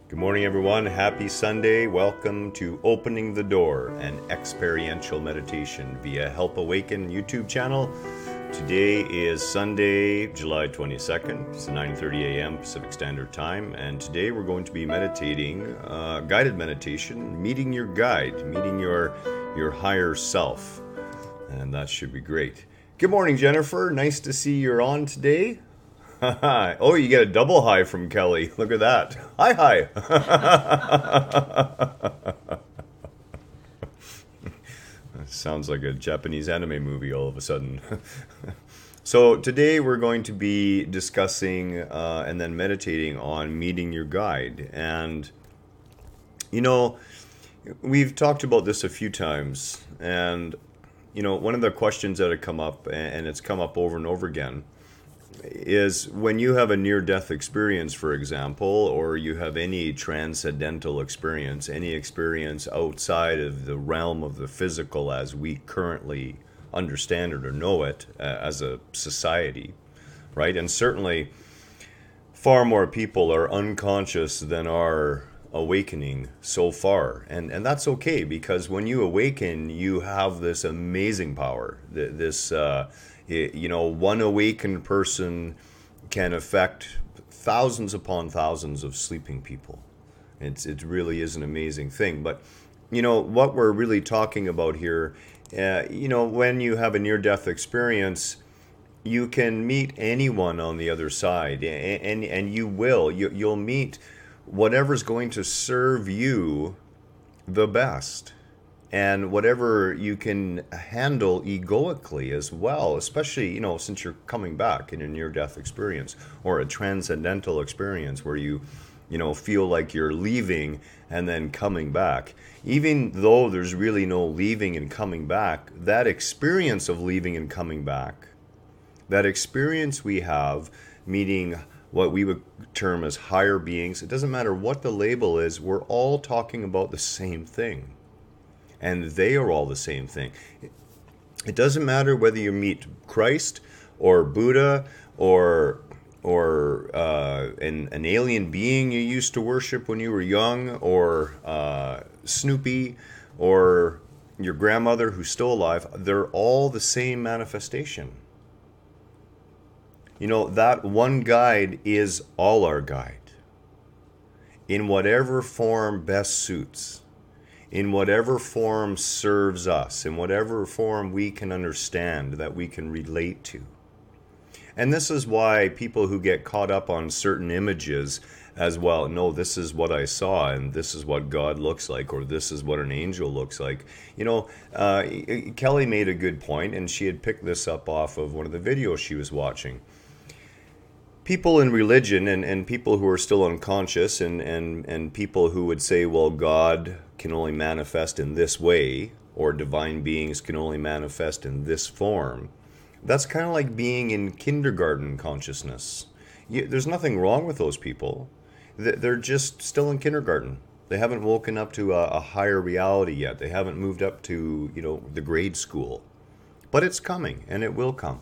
Good morning, everyone. Happy Sunday. Welcome to Opening the Door, an experiential meditation via Help Awaken YouTube channel. Today is Sunday, July 22nd. It's 9:30 a.m. Pacific Standard Time, and today we're going to be meditating, guided meditation, meeting your guide, meeting your higher self, and that should be great. Good morning, Jennifer. Nice to see you're on today. Oh, you get a double hi from Kelly. Look at that. Hi. Sounds like a Japanese anime movie all of a sudden. So today we're going to be discussing and then meditating on meeting your guide. And, we've talked about this a few times. And, one of the questions that have come up, and it's come up over and over again, is when you have a near-death experience, for example, or you have any transcendental experience, any experience outside of the realm of the physical as we currently understand it or know it as a society, right? And certainly far more people are unconscious than are awakening so far. And that's okay, because when you awaken, you have this amazing power, one awakened person can affect thousands upon thousands of sleeping people. It really is an amazing thing. But, what we're really talking about here, when you have a near-death experience, you can meet anyone on the other side, and you'll meet whatever's going to serve you the best. And whatever you can handle egoically as well, especially, since you're coming back in a near-death experience or a transcendental experience where you feel like you're leaving and then coming back. Even though there's really no leaving and coming back, that experience of leaving and coming back, that experience we have meeting what we would term as higher beings, it doesn't matter what the label is, we're all talking about the same thing. And they are all the same thing. It doesn't matter whether you meet Christ or Buddha or an alien being you used to worship when you were young, or Snoopy, or your grandmother who's still alive. They're all the same manifestation. That one guide is all our guide. In whatever form best suits. In whatever form serves us, in whatever form we can understand, that we can relate to. And this is why people who get caught up on certain images as well, no, this is what I saw, and this is what God looks like, or this is what an angel looks like. Kelly made a good point, and she had picked this up off of one of the videos she was watching. People in religion and people who are still unconscious and people who would say, well, God can only manifest in this way, or divine beings can only manifest in this form. That's kind of like being in kindergarten consciousness. There's nothing wrong with those people. They're just still in kindergarten. They haven't woken up to a higher reality yet. They haven't moved up to, the grade school. But it's coming, and it will come.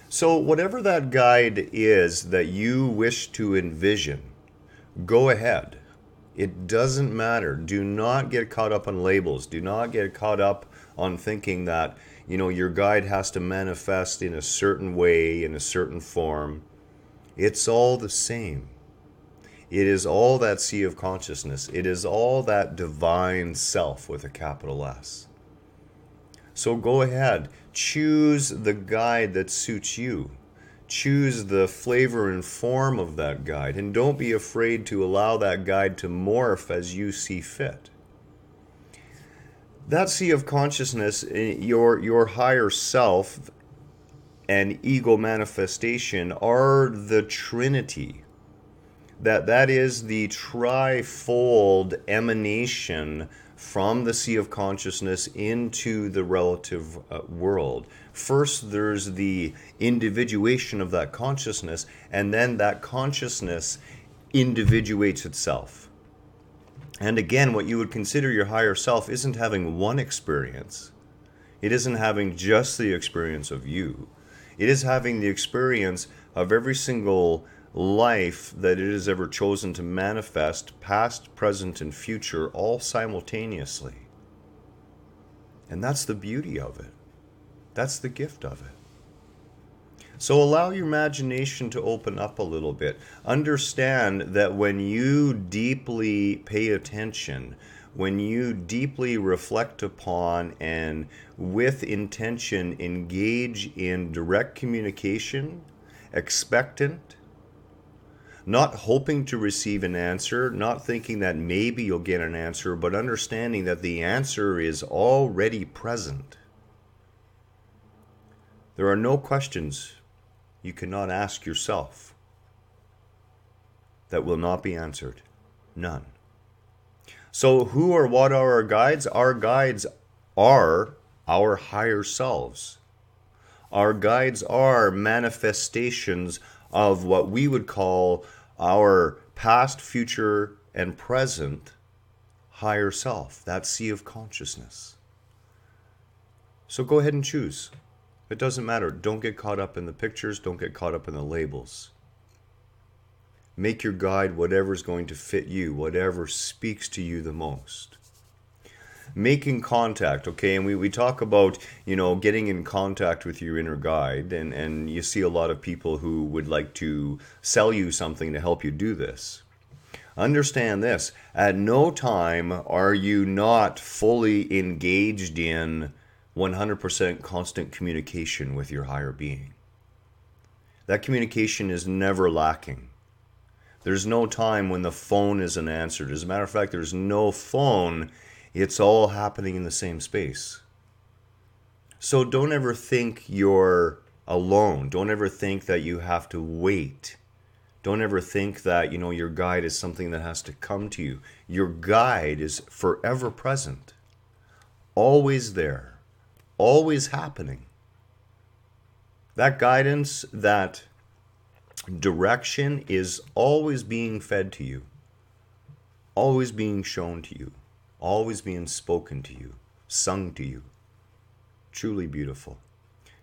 So whatever that guide is that you wish to envision, go ahead. It doesn't matter. Do not get caught up on labels. Do not get caught up on thinking that, your guide has to manifest in a certain way, in a certain form. It's all the same. It is all that sea of consciousness. It is all that divine self with a capital S. So go ahead. Choose the guide that suits you. Choose the flavor and form of that guide, and don't be afraid to allow that guide to morph as you see fit. That sea of consciousness, your higher self and ego manifestation are the Trinity. That is the trifold emanation from the sea of consciousness into the relative world. First, there's the individuation of that consciousness, and then that consciousness individuates itself. And again, what you would consider your higher self isn't having one experience. It isn't having just the experience of you. It is having the experience of every single life that it has ever chosen to manifest, past, present, and future, all simultaneously. And that's the beauty of it. That's the gift of it. So allow your imagination to open up a little bit. Understand that when you deeply pay attention, when you deeply reflect upon and with intention engage in direct communication, expectant, not hoping to receive an answer, not thinking that maybe you'll get an answer, but understanding that the answer is already present. There are no questions you cannot ask yourself that will not be answered. None. So who or what are our guides? Our guides are our higher selves. Our guides are manifestations of what we would call our past, future, and present higher self, that sea of consciousness. So go ahead and choose. It doesn't matter. Don't get caught up in the pictures. Don't get caught up in the labels. Make your guide whatever's going to fit you, whatever speaks to you the most. Making contact, okay, and we talk about, getting in contact with your inner guide, and you see a lot of people who would like to sell you something to help you do this. Understand this, at no time are you not fully engaged in 100% constant communication with your higher being. That communication is never lacking. There's no time when the phone isn't answered. As a matter of fact, there's no phone. It's all happening in the same space. So don't ever think you're alone. Don't ever think that you have to wait. Don't ever think that, your guide is something that has to come to you. Your guide is forever present. Always there. Always happening. That guidance, that direction is always being fed to you. Always being shown to you. Always being spoken to you, sung to you. Truly beautiful.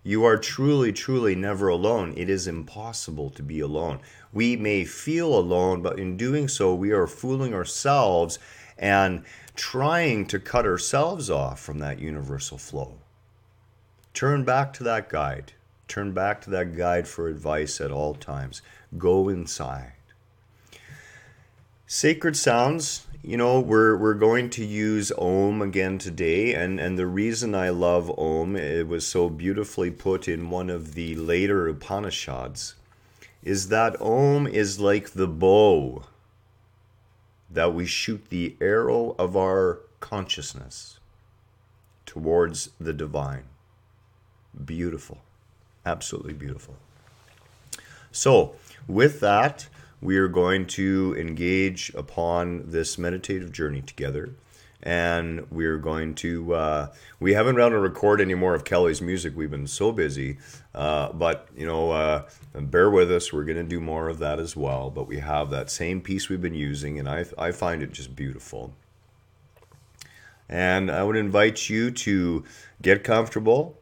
You are truly, truly never alone. It is impossible to be alone. We may feel alone, but in doing so, we are fooling ourselves and trying to cut ourselves off from that universal flow. Turn back to that guide. Turn back to that guide for advice at all times. Go inside. Sacred sounds. We're going to use Om again today, and the reason I love Om, it was so beautifully put in one of the later Upanishads, is that Om is like the bow that we shoot the arrow of our consciousness towards the divine. Beautiful. Absolutely beautiful. So, with that, we are going to engage upon this meditative journey together, and we're going to, we haven't been able to record any more of Kelly's music. We've been so busy, but, bear with us. We're going to do more of that as well, but we have that same piece we've been using, and I find it just beautiful. And I would invite you to get comfortable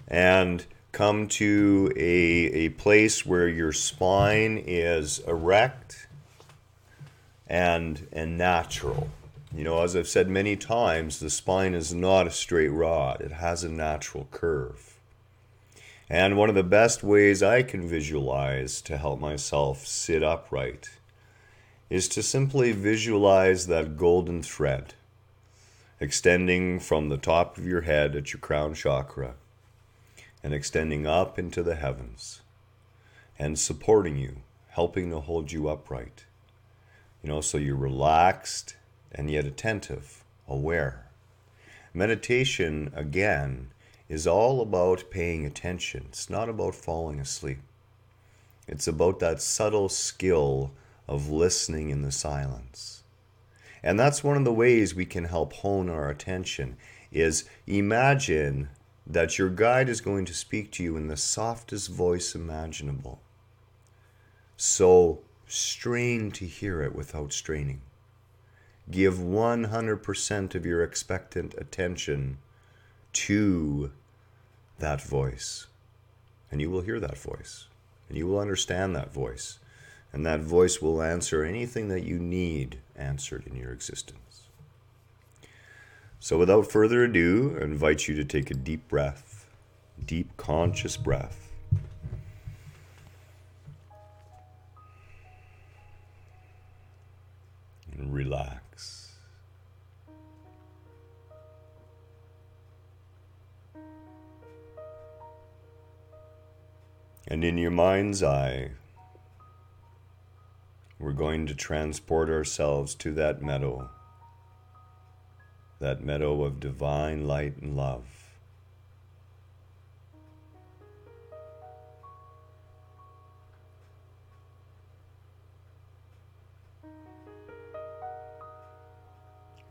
and come to a place where your spine is erect and natural. As I've said many times, the spine is not a straight rod. It has a natural curve. And one of the best ways I can visualize to help myself sit upright is to simply visualize that golden thread extending from the top of your head at your crown chakra and extending up into the heavens and supporting you, helping to hold you upright. So you're relaxed and yet attentive, aware. Meditation, again, is all about paying attention. It's not about falling asleep. It's about that subtle skill of listening in the silence. And that's one of the ways we can help hone our attention, is imagine that your guide is going to speak to you in the softest voice imaginable. So strain to hear it without straining. Give 100% of your expectant attention to that voice, and you will hear that voice. And you will understand that voice. And that voice will answer anything that you need answered in your existence. So without further ado, I invite you to take a deep breath, deep conscious breath. And relax. And in your mind's eye, we're going to transport ourselves to that meadow of divine light and love.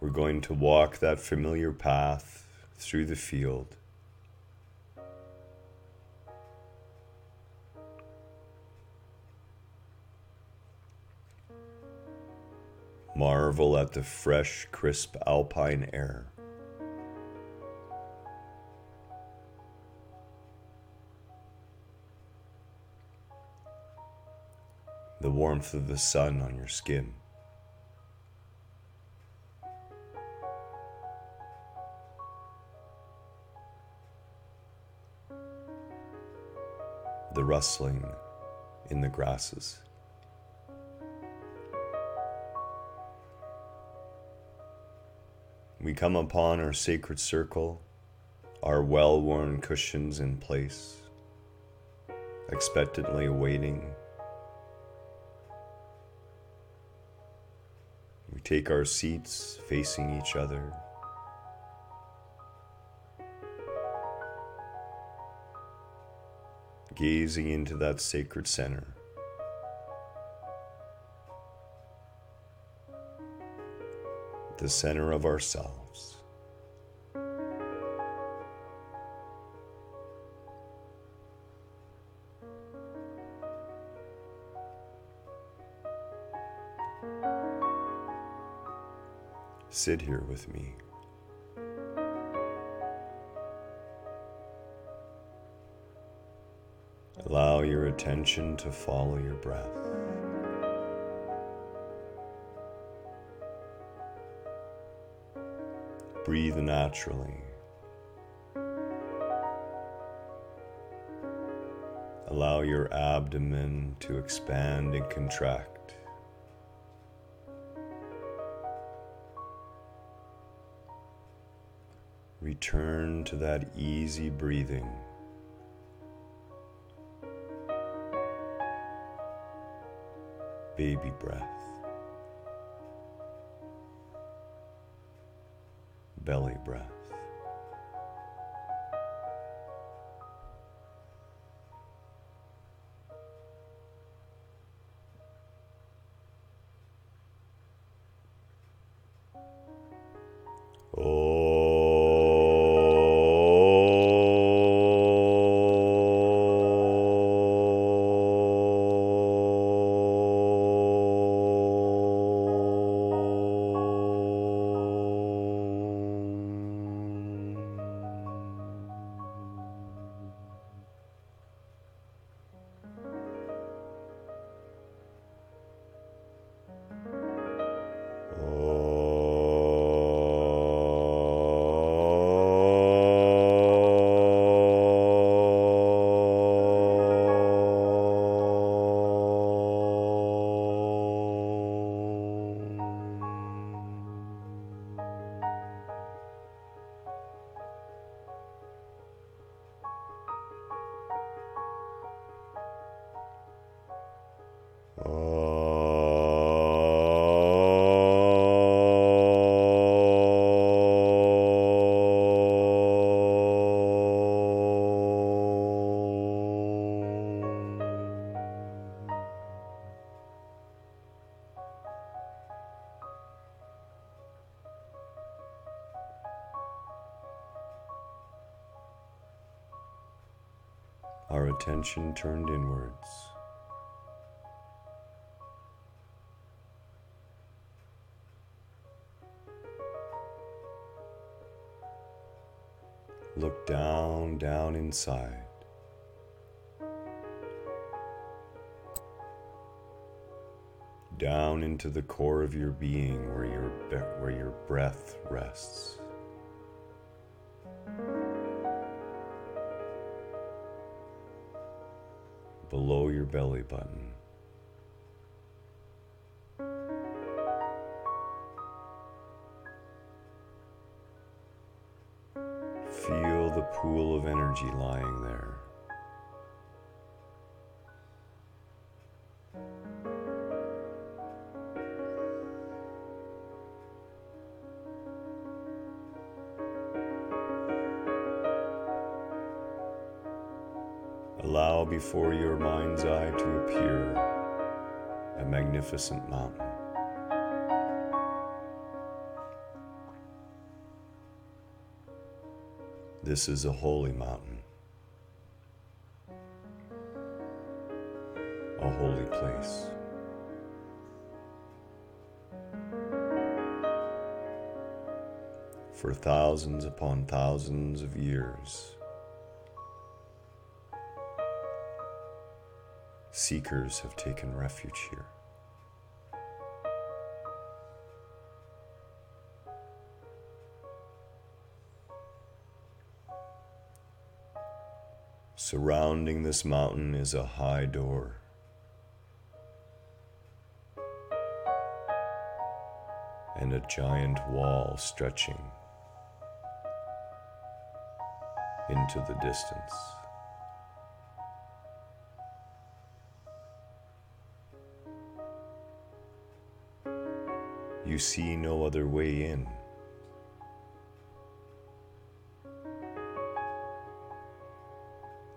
We're going to walk that familiar path through the field. Marvel at the fresh, crisp alpine air. The warmth of the sun on your skin. The rustling in the grasses. We come upon our sacred circle, our well-worn cushions in place, expectantly awaiting. We take our seats facing each other. Gazing into that sacred center. The center of ourselves. Sit here with me. Allow your attention to follow your breath. Breathe naturally. Allow your abdomen to expand and contract. Return to that easy breathing. Baby breath. Belly breath. Our attention turned inwards. Look down inside. down into the core of your being where your breath rests. Below your belly button. Feel the pool of energy lying there. Allow before your mind's eye to appear a magnificent mountain. This is a holy mountain, a holy place. For thousands upon thousands of years, seekers have taken refuge here. Surrounding this mountain is a high door. And a giant wall stretching into the distance. You see no other way in.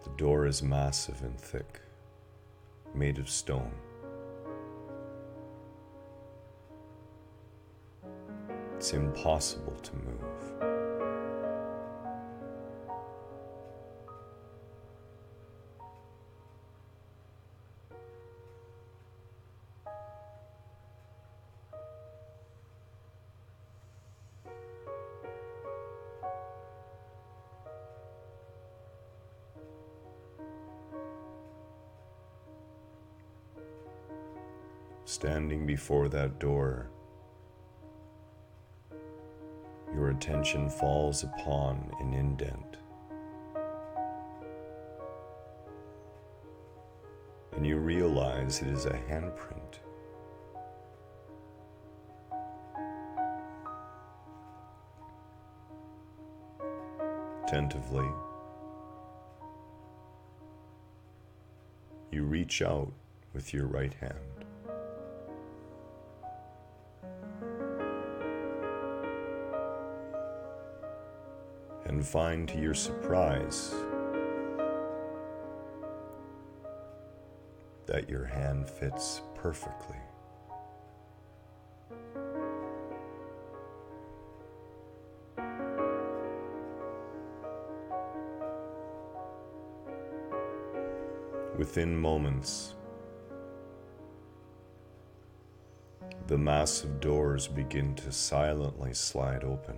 The door is massive and thick, made of stone. It's impossible to move. Standing before that door, your attention falls upon an indent, and you realize it is a handprint. Attentively, you reach out with your right hand. And find to your surprise that your hand fits perfectly. Within moments, the massive doors begin to silently slide open.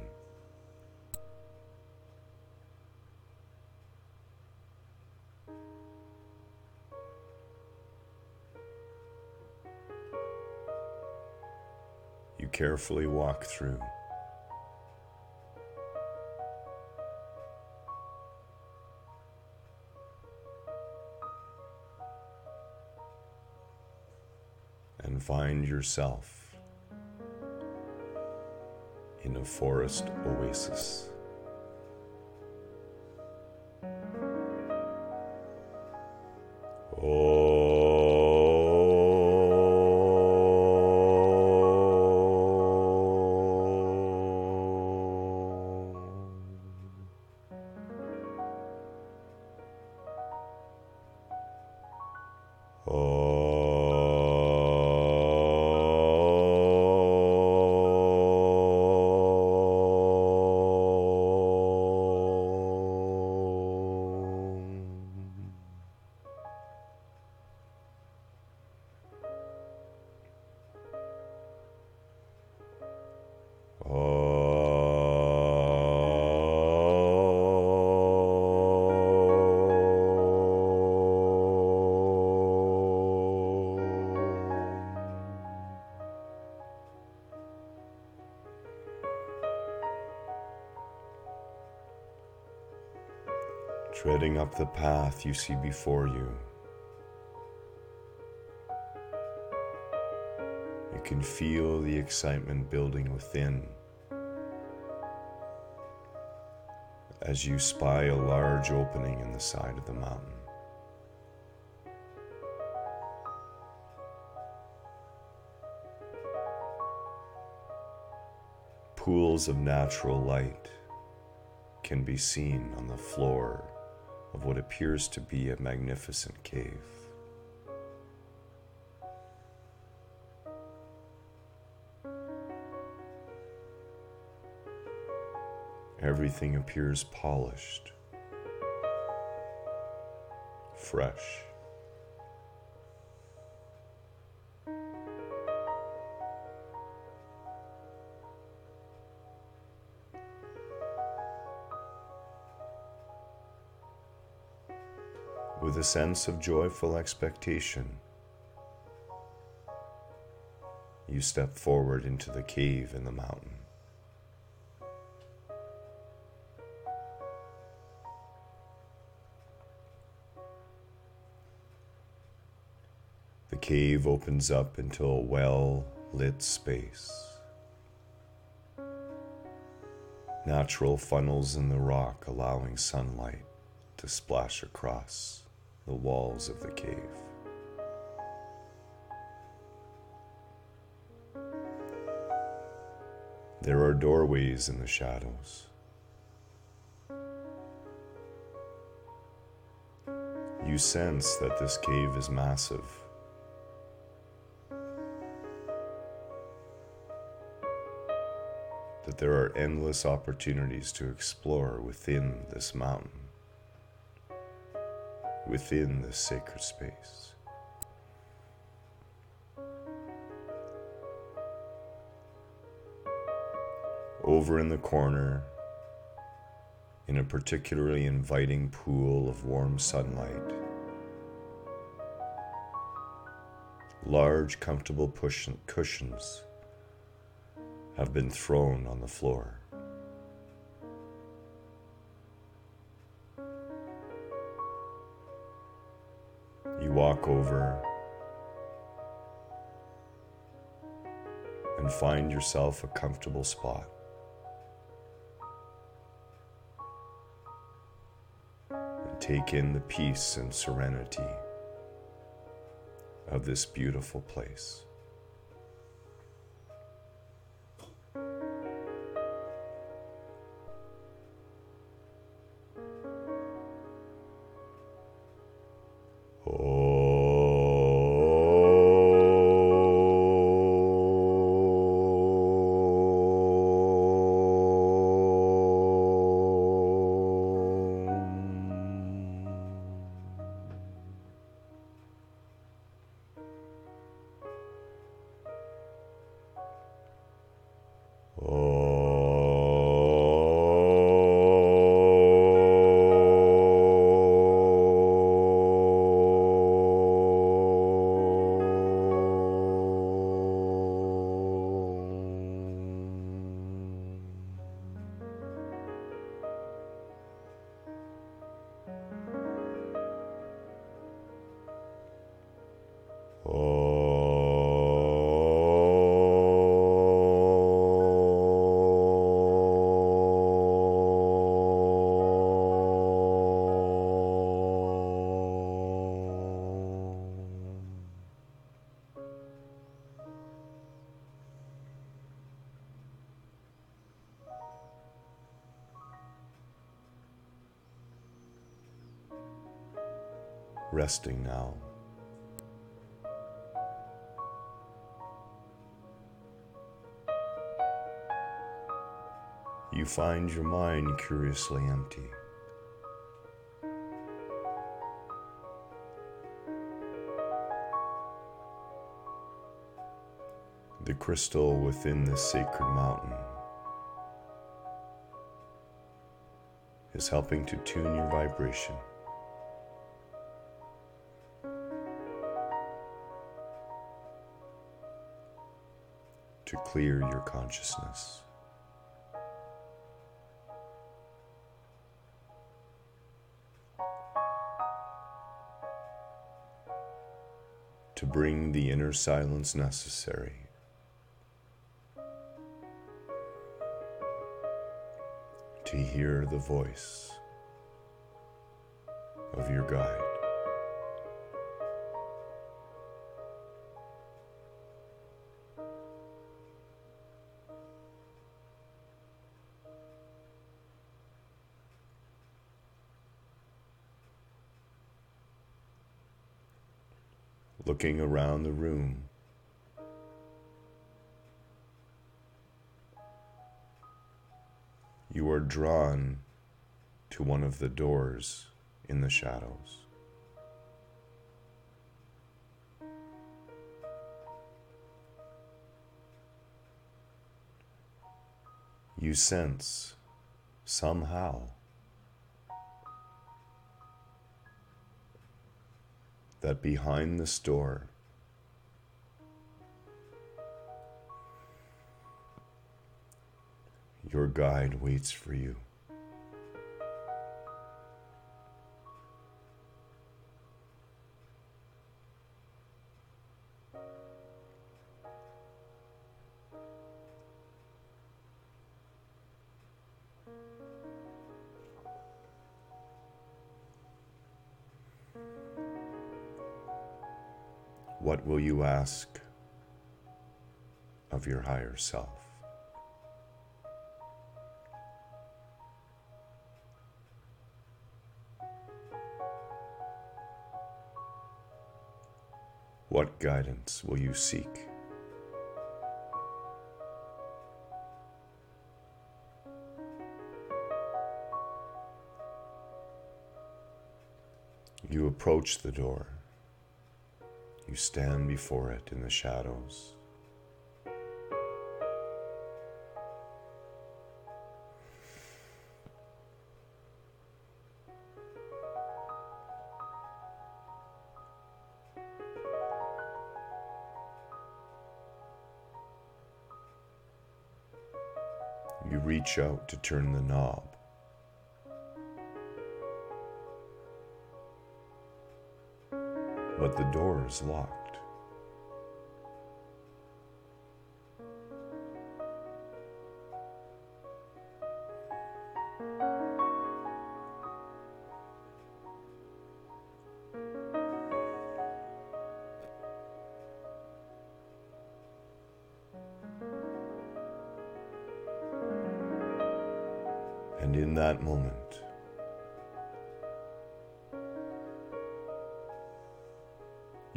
You carefully walk through. And find yourself in a forest oasis. Treading up the path you see before you, you can feel the excitement building within as you spy a large opening in the side of the mountain. Pools of natural light can be seen on the floor of what appears to be a magnificent cave. Everything appears polished, fresh. With a sense of joyful expectation, you step forward into the cave in the mountain. The cave opens up into a well-lit space. Natural funnels in the rock allowing sunlight to splash across the walls of the cave. There are doorways in the shadows. You sense that this cave is massive. That there are endless opportunities to explore within this mountain, within this sacred space. Over in the corner, in a particularly inviting pool of warm sunlight, large comfortable cushions have been thrown on the floor. You walk over and find yourself a comfortable spot. And take in the peace and serenity of this beautiful place. Resting now. You find your mind curiously empty. The crystal within this sacred mountain is helping to tune your vibration. To clear your consciousness. to bring the inner silence necessary to hear the voice of your guide. Looking around the room, you are drawn to one of the doors in the shadows. You sense somehow that behind this door your guide waits for you. What will you ask of your higher self? What guidance will you seek? You approach the door. You stand before it in the shadows. You reach out to turn the knob. But the door is locked. And in that moment,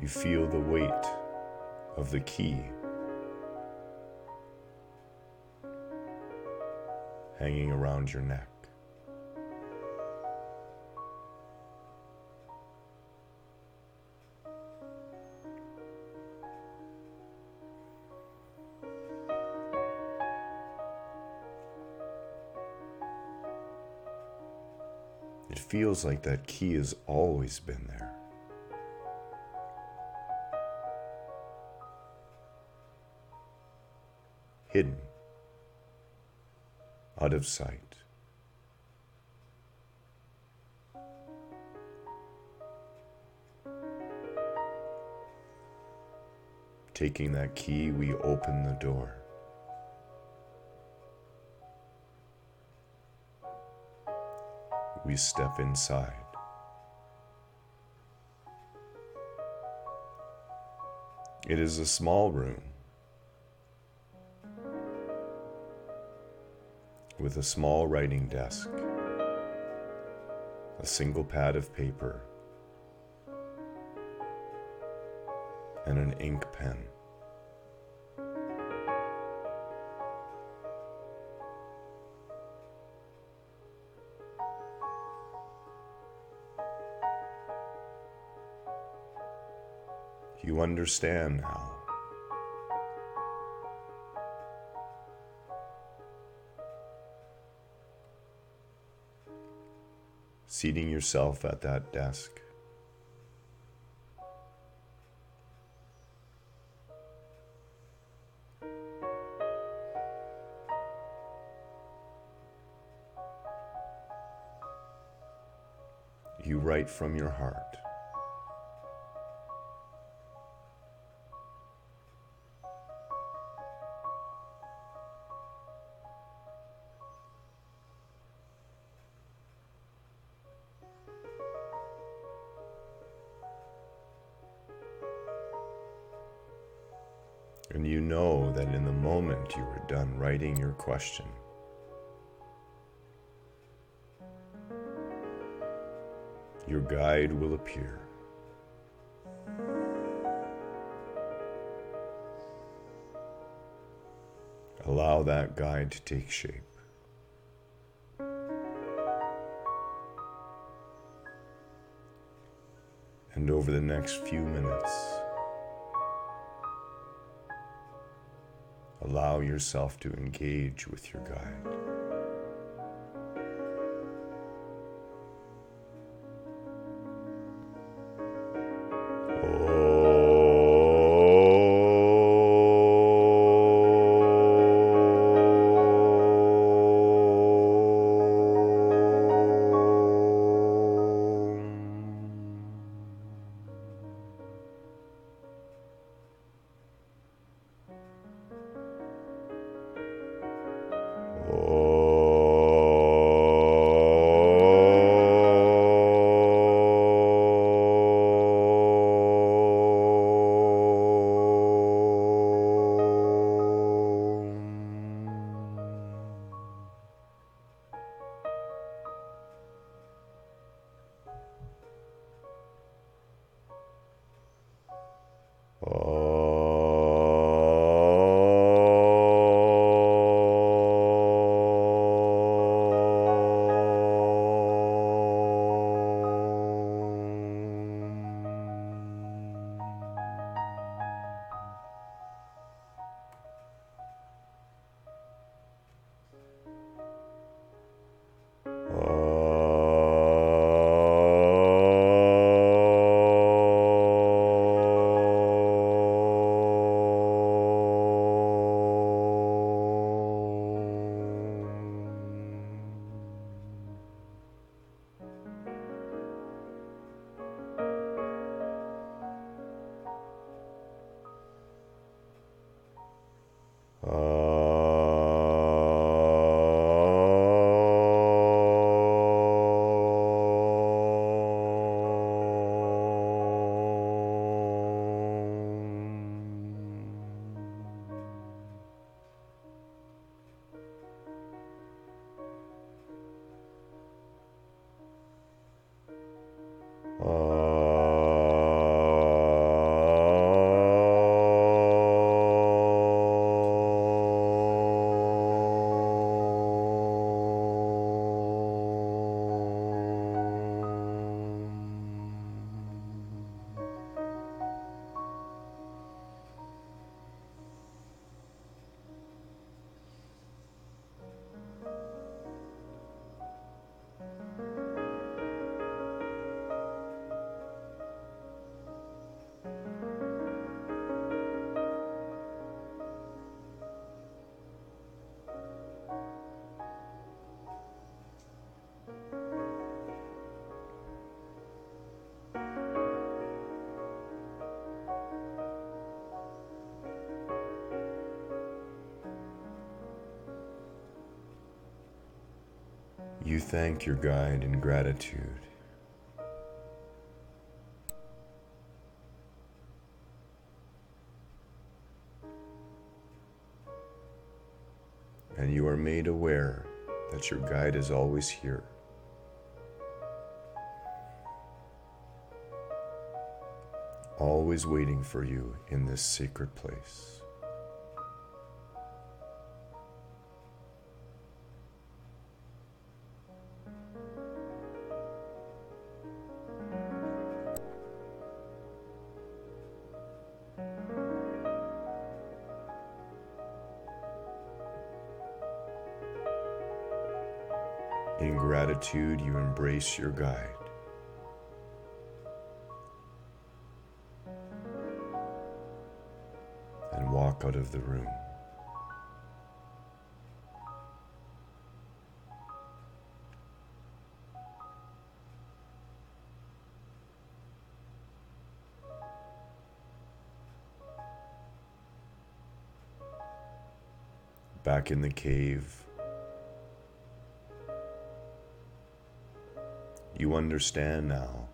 you feel the weight of the key hanging around your neck. It feels like that key has always been there. Hidden, out of sight. Taking that key, we open the door. We step inside. It is a small room with a small writing desk, a single pad of paper, and an ink pen. You understand now. Seating yourself at that desk, you write from your heart. And you know that in the moment you are done writing your question, your guide will appear. Allow that guide to take shape. And over the next few minutes, allow yourself to engage with your guide. You thank your guide in gratitude. And you are made aware that your guide is always here. Always waiting for you in this sacred place. In gratitude, you embrace your guide. And walk out of the room. Back in the cave, you understand now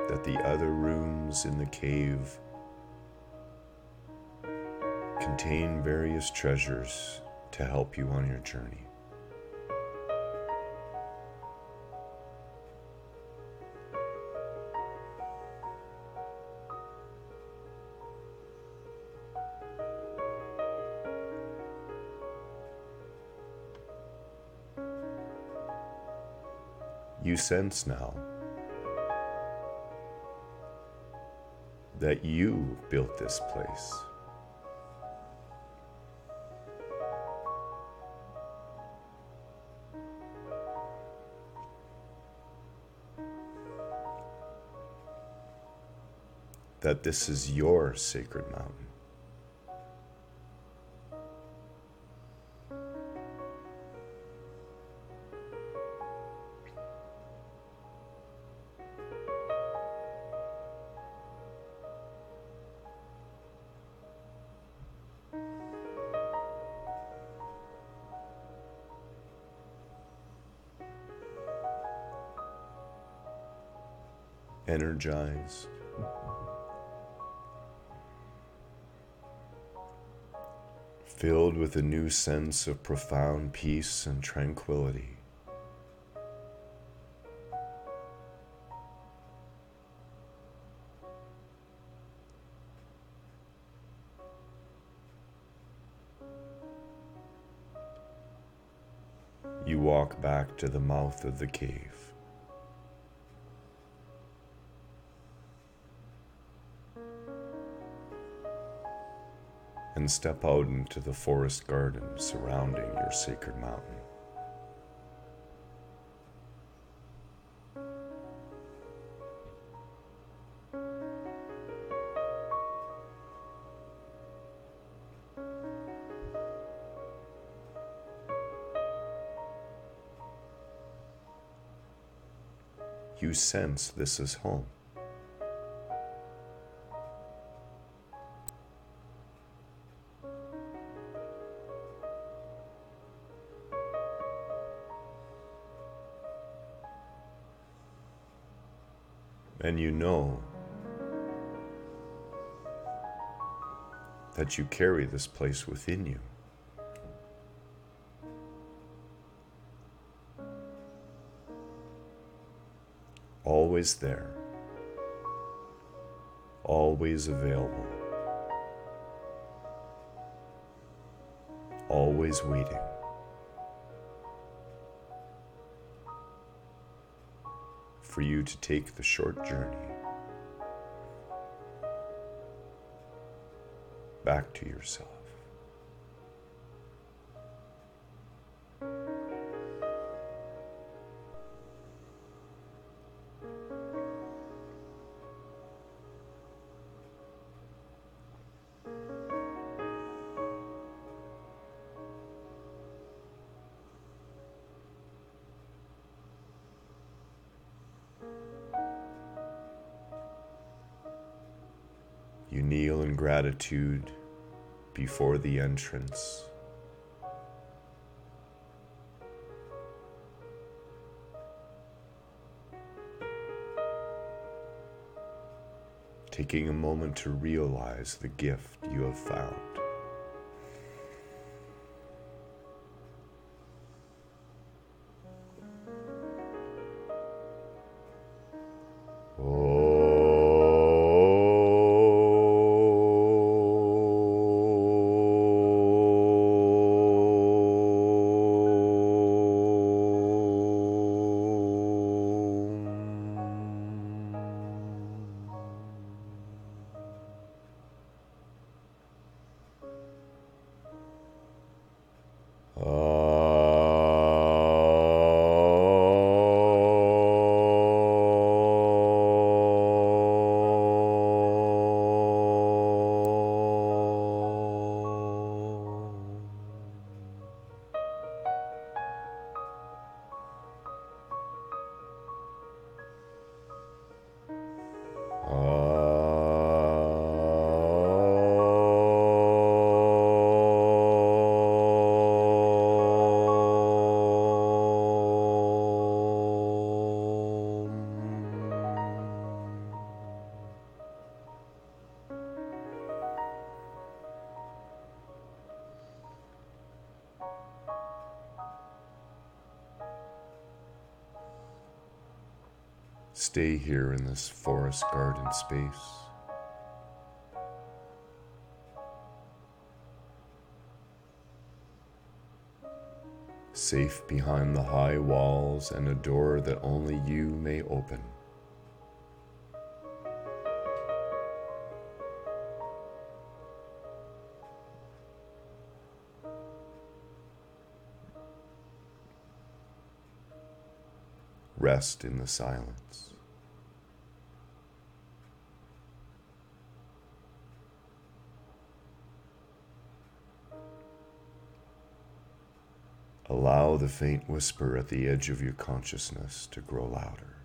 that the other rooms in the cave contain various treasures to help you on your journey. You sense now that you built this place. That this is your sacred mountain. Energized, filled with a new sense of profound peace and tranquility. You walk back to the mouth of the cave. And step out into the forest garden surrounding your sacred mountain. You sense this is home. And you know that you carry this place within you. Always there, always available, always waiting. For you to take the short journey back to yourself. You kneel in gratitude before the entrance. Taking a moment to realize the gift you have found. stay here in this forest garden space. Safe behind the high walls and a door that only you may open. Rest in the silence. Allow the faint whisper at the edge of your consciousness to grow louder.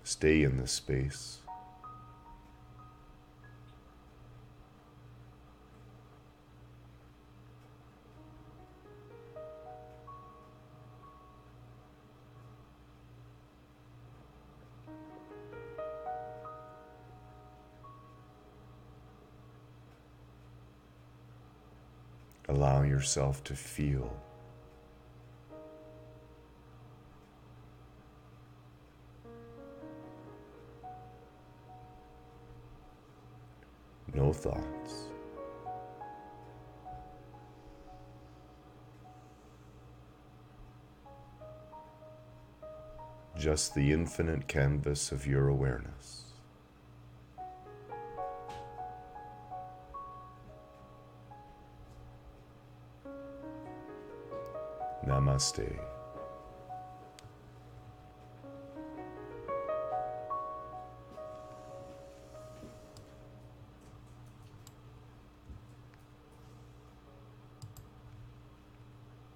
Stay in this space. Allow yourself to feel. No thoughts. Just the infinite canvas of your awareness. Namaste.